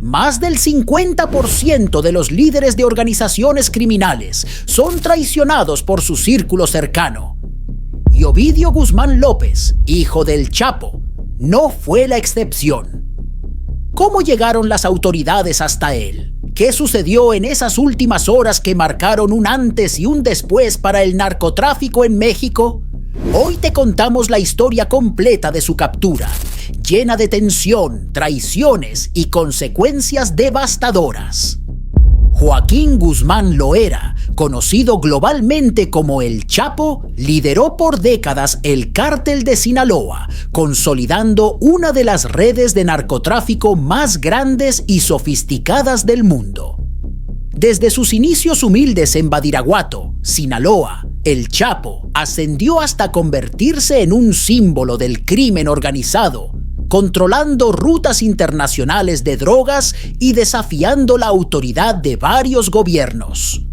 más del 50% de los líderes de organizaciones criminales son traicionados por su círculo cercano. Y Ovidio Guzmán López, hijo del Chapo, no fue la excepción. ¿Cómo llegaron las autoridades hasta él? ¿Qué sucedió en esas últimas horas que marcaron un antes y un después para el narcotráfico en México? Hoy te contamos la historia completa de su captura, llena de tensión, traiciones y consecuencias devastadoras. Joaquín Guzmán Loera, conocido globalmente como El Chapo, lideró por décadas el Cártel de Sinaloa, consolidando una de las redes de narcotráfico más grandes y sofisticadas del mundo. Desde sus inicios humildes en Badiraguato, Sinaloa, El Chapo ascendió hasta convertirse en un símbolo del crimen organizado, controlando rutas internacionales de drogas y desafiando la autoridad de varios gobiernos.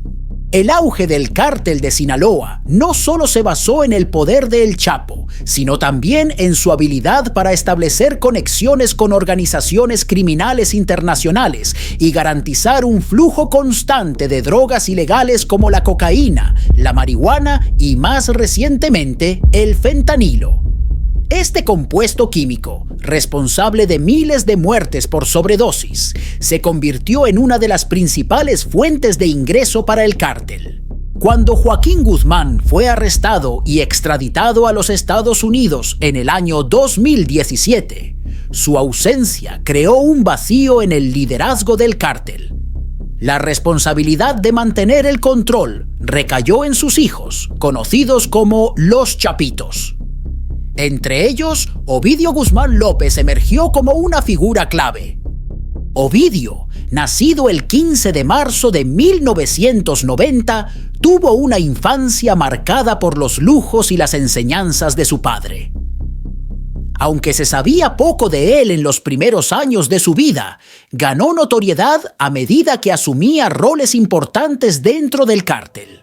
El auge del Cártel de Sinaloa no solo se basó en el poder de El Chapo, sino también en su habilidad para establecer conexiones con organizaciones criminales internacionales y garantizar un flujo constante de drogas ilegales como la cocaína, la marihuana y, más recientemente, el fentanilo. Este compuesto químico, responsable de miles de muertes por sobredosis, se convirtió en una de las principales fuentes de ingreso para el cártel. Cuando Joaquín Guzmán fue arrestado y extraditado a los Estados Unidos en el año 2017, su ausencia creó un vacío en el liderazgo del cártel. La responsabilidad de mantener el control recayó en sus hijos, conocidos como los Chapitos. Entre ellos, Ovidio Guzmán López emergió como una figura clave. Ovidio, nacido el 15 de marzo de 1990, tuvo una infancia marcada por los lujos y las enseñanzas de su padre. Aunque se sabía poco de él en los primeros años de su vida, ganó notoriedad a medida que asumía roles importantes dentro del cártel.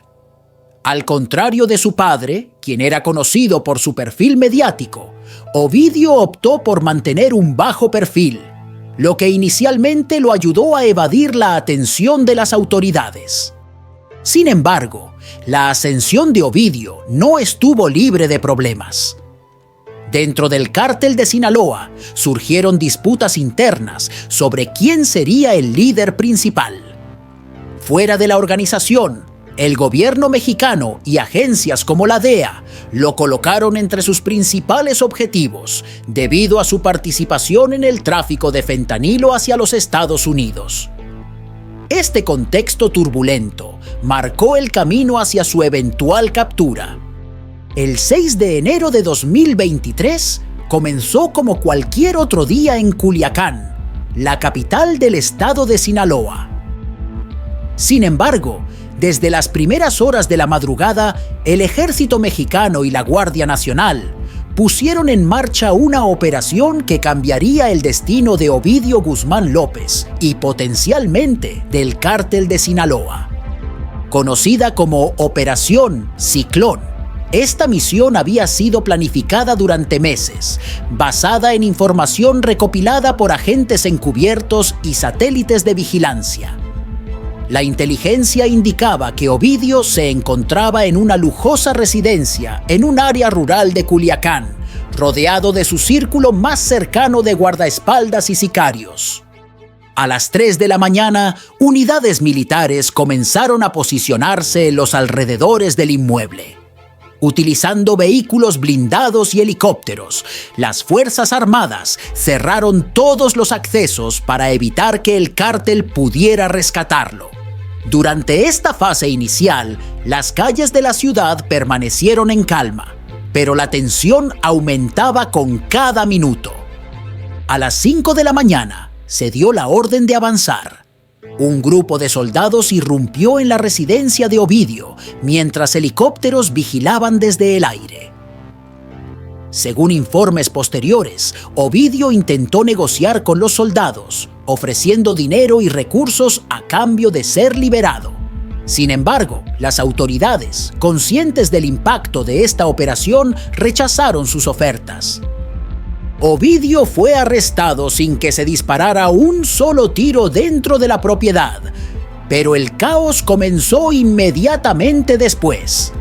Al contrario de su padre, quien era conocido por su perfil mediático, Ovidio optó por mantener un bajo perfil, lo que inicialmente lo ayudó a evadir la atención de las autoridades. Sin embargo, la ascensión de Ovidio no estuvo libre de problemas. Dentro del Cártel de Sinaloa surgieron disputas internas sobre quién sería el líder principal. Fuera de la organización, el gobierno mexicano y agencias como la DEA lo colocaron entre sus principales objetivos debido a su participación en el tráfico de fentanilo hacia los Estados Unidos. Este contexto turbulento marcó el camino hacia su eventual captura. El 6 de enero de 2023 comenzó como cualquier otro día en Culiacán, la capital del estado de Sinaloa. Sin embargo, desde las primeras horas de la madrugada, el ejército mexicano y la Guardia Nacional pusieron en marcha una operación que cambiaría el destino de Ovidio Guzmán López y potencialmente del Cártel de Sinaloa. Conocida como Operación Ciclón, esta misión había sido planificada durante meses, basada en información recopilada por agentes encubiertos y satélites de vigilancia. La inteligencia indicaba que Ovidio se encontraba en una lujosa residencia en un área rural de Culiacán, rodeado de su círculo más cercano de guardaespaldas y sicarios. A las 3 de la mañana, unidades militares comenzaron a posicionarse en los alrededores del inmueble. Utilizando vehículos blindados y helicópteros, las Fuerzas Armadas cerraron todos los accesos para evitar que el cártel pudiera rescatarlo. Durante esta fase inicial, las calles de la ciudad permanecieron en calma, pero la tensión aumentaba con cada minuto. A las 5 de la mañana se dio la orden de avanzar. Un grupo de soldados irrumpió en la residencia de Ovidio, mientras helicópteros vigilaban desde el aire. Según informes posteriores, Ovidio intentó negociar con los soldados, ofreciendo dinero y recursos a cambio de ser liberado. Sin embargo, las autoridades, conscientes del impacto de esta operación, rechazaron sus ofertas. Ovidio fue arrestado sin que se disparara un solo tiro dentro de la propiedad, pero el caos comenzó inmediatamente después.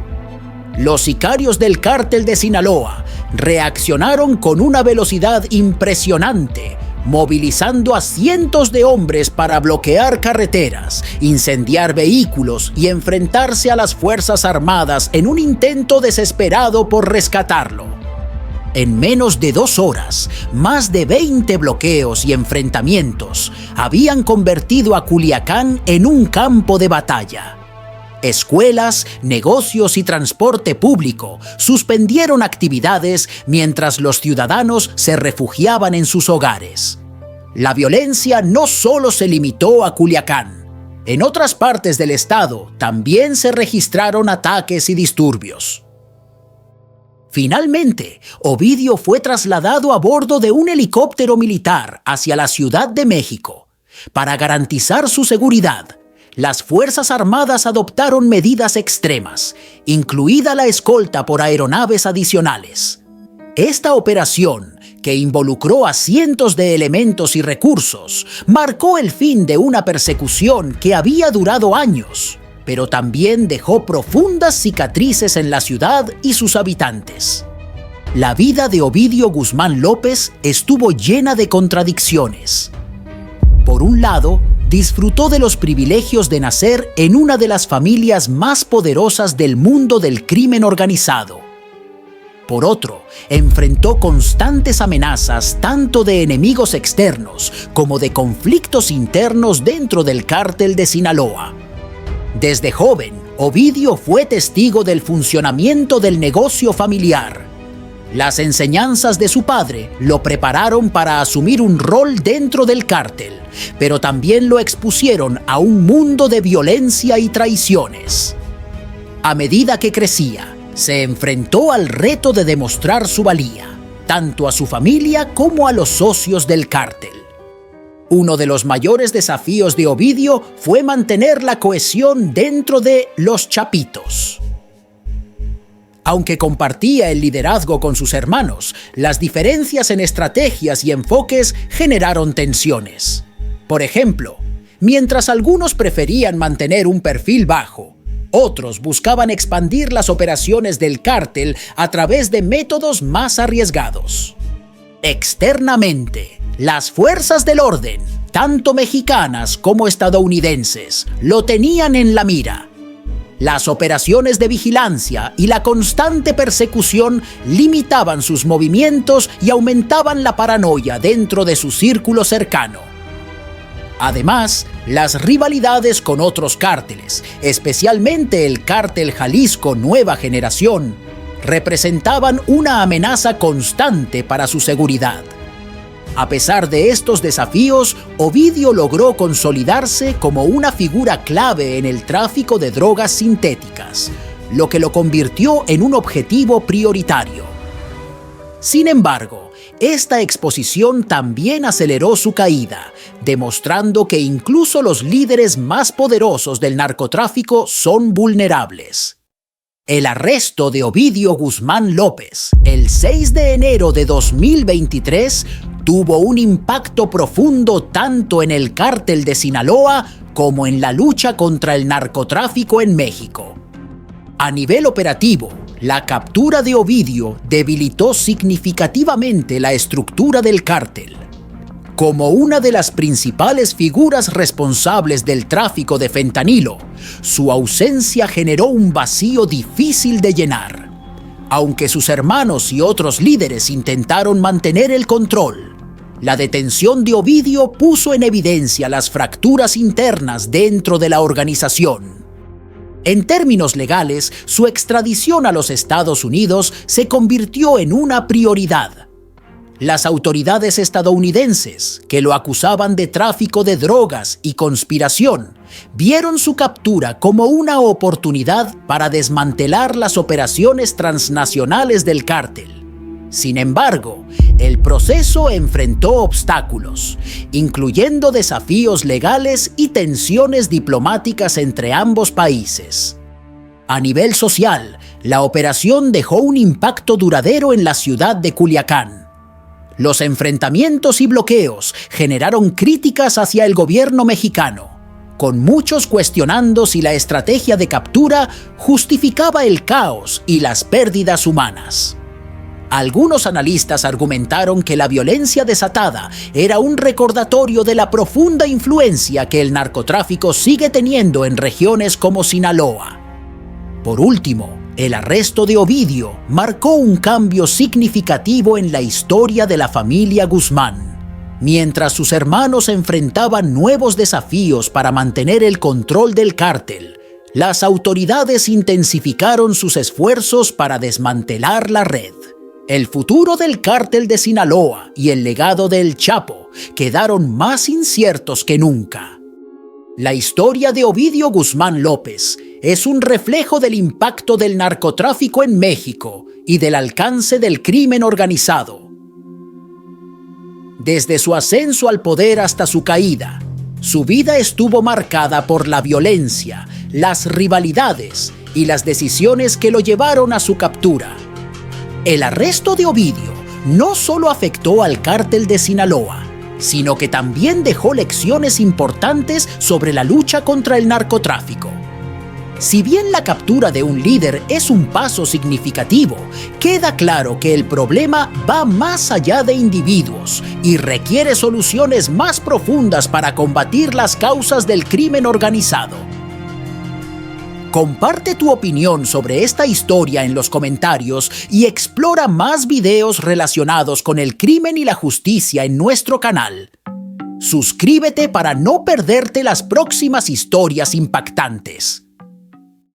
Los sicarios del cártel de Sinaloa reaccionaron con una velocidad impresionante, movilizando a cientos de hombres para bloquear carreteras, incendiar vehículos y enfrentarse a las Fuerzas Armadas en un intento desesperado por rescatarlo. En menos de 2 horas, más de 20 bloqueos y enfrentamientos habían convertido a Culiacán en un campo de batalla. Escuelas, negocios y transporte público suspendieron actividades mientras los ciudadanos se refugiaban en sus hogares. La violencia no solo se limitó a Culiacán. En otras partes del estado también se registraron ataques y disturbios. Finalmente, Ovidio fue trasladado a bordo de un helicóptero militar hacia la Ciudad de México. Para garantizar su seguridad, las Fuerzas Armadas adoptaron medidas extremas, incluida la escolta por aeronaves adicionales. Esta operación, que involucró a cientos de elementos y recursos, marcó el fin de una persecución que había durado años, pero también dejó profundas cicatrices en la ciudad y sus habitantes. La vida de Ovidio Guzmán López estuvo llena de contradicciones. Por un lado, disfrutó de los privilegios de nacer en una de las familias más poderosas del mundo del crimen organizado. Por otro, enfrentó constantes amenazas tanto de enemigos externos como de conflictos internos dentro del cártel de Sinaloa. Desde joven, Ovidio fue testigo del funcionamiento del negocio familiar. Las enseñanzas de su padre lo prepararon para asumir un rol dentro del cártel, pero también lo expusieron a un mundo de violencia y traiciones. A medida que crecía, se enfrentó al reto de demostrar su valía, tanto a su familia como a los socios del cártel. Uno de los mayores desafíos de Ovidio fue mantener la cohesión dentro de los Chapitos. Aunque compartía el liderazgo con sus hermanos, las diferencias en estrategias y enfoques generaron tensiones. Por ejemplo, mientras algunos preferían mantener un perfil bajo, otros buscaban expandir las operaciones del cártel a través de métodos más arriesgados. Externamente, las fuerzas del orden, tanto mexicanas como estadounidenses, lo tenían en la mira. Las operaciones de vigilancia y la constante persecución limitaban sus movimientos y aumentaban la paranoia dentro de su círculo cercano. Además, las rivalidades con otros cárteles, especialmente el Cártel Jalisco Nueva Generación, representaban una amenaza constante para su seguridad. A pesar de estos desafíos, Ovidio logró consolidarse como una figura clave en el tráfico de drogas sintéticas, lo que lo convirtió en un objetivo prioritario. Sin embargo, esta exposición también aceleró su caída, demostrando que incluso los líderes más poderosos del narcotráfico son vulnerables. El arresto de Ovidio Guzmán López, el 6 de enero de 2023, tuvo un impacto profundo tanto en el cártel de Sinaloa como en la lucha contra el narcotráfico en México. A nivel operativo, la captura de Ovidio debilitó significativamente la estructura del cártel. Como una de las principales figuras responsables del tráfico de fentanilo, su ausencia generó un vacío difícil de llenar. Aunque sus hermanos y otros líderes intentaron mantener el control, la detención de Ovidio puso en evidencia las fracturas internas dentro de la organización. En términos legales, su extradición a los Estados Unidos se convirtió en una prioridad. Las autoridades estadounidenses, que lo acusaban de tráfico de drogas y conspiración, vieron su captura como una oportunidad para desmantelar las operaciones transnacionales del cártel. Sin embargo, el proceso enfrentó obstáculos, incluyendo desafíos legales y tensiones diplomáticas entre ambos países. A nivel social, la operación dejó un impacto duradero en la ciudad de Culiacán. Los enfrentamientos y bloqueos generaron críticas hacia el gobierno mexicano, con muchos cuestionando si la estrategia de captura justificaba el caos y las pérdidas humanas. Algunos analistas argumentaron que la violencia desatada era un recordatorio de la profunda influencia que el narcotráfico sigue teniendo en regiones como Sinaloa. Por último, el arresto de Ovidio marcó un cambio significativo en la historia de la familia Guzmán. Mientras sus hermanos enfrentaban nuevos desafíos para mantener el control del cártel, las autoridades intensificaron sus esfuerzos para desmantelar la red. El futuro del cártel de Sinaloa y el legado del Chapo quedaron más inciertos que nunca. La historia de Ovidio Guzmán López es un reflejo del impacto del narcotráfico en México y del alcance del crimen organizado. Desde su ascenso al poder hasta su caída, su vida estuvo marcada por la violencia, las rivalidades y las decisiones que lo llevaron a su captura. El arresto de Ovidio no solo afectó al cártel de Sinaloa, sino que también dejó lecciones importantes sobre la lucha contra el narcotráfico. Si bien la captura de un líder es un paso significativo, queda claro que el problema va más allá de individuos y requiere soluciones más profundas para combatir las causas del crimen organizado. Comparte tu opinión sobre esta historia en los comentarios y explora más videos relacionados con el crimen y la justicia en nuestro canal. Suscríbete para no perderte las próximas historias impactantes.